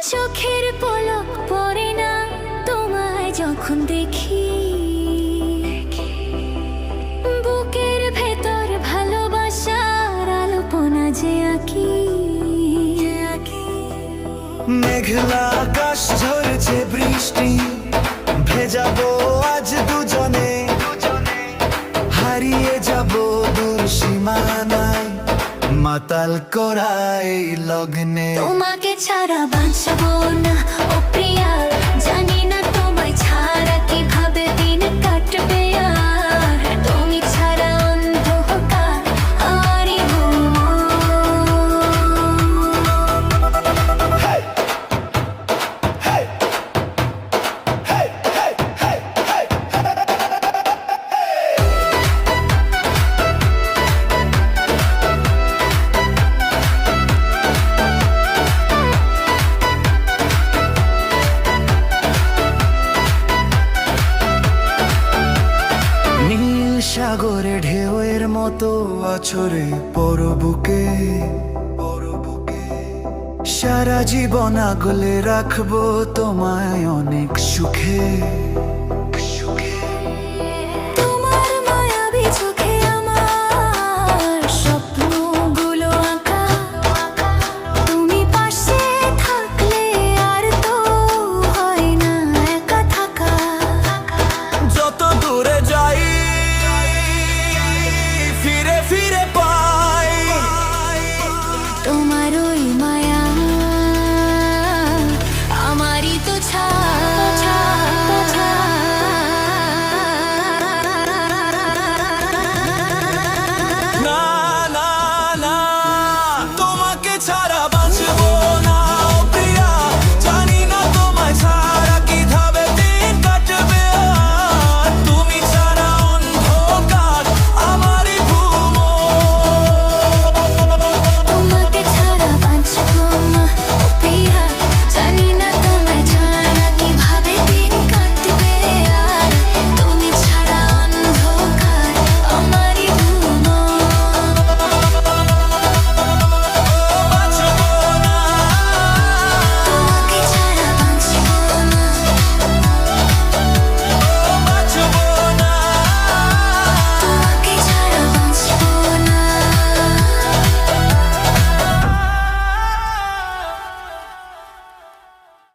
চোখের পলক পড়ে না তোমায় যখন দেখি, বুকের ভেতর ভালোবাসার আলোপনা যে আঁকি। মেঘলা আকাশ ঝরছে বৃষ্টি, ভেজাবো আজ দুজনে, হারিয়ে যাব দূর সীমানায়, মাতাল করা এই লগ্নে। তোমাকে ছাড়া বাঁচবো না ও প্রিয়া, জানি না তোমায় ছাড়া কিভাবে দিন কাটবে। আর তুমি ছাড়া অন্ধকার আরই ঘুম। নীল সাগরে ঢেউয়ের মতো আছড়ে পরবুকে, সারা জীবন আগলে রাখবো তোমায় অনেক সুখে।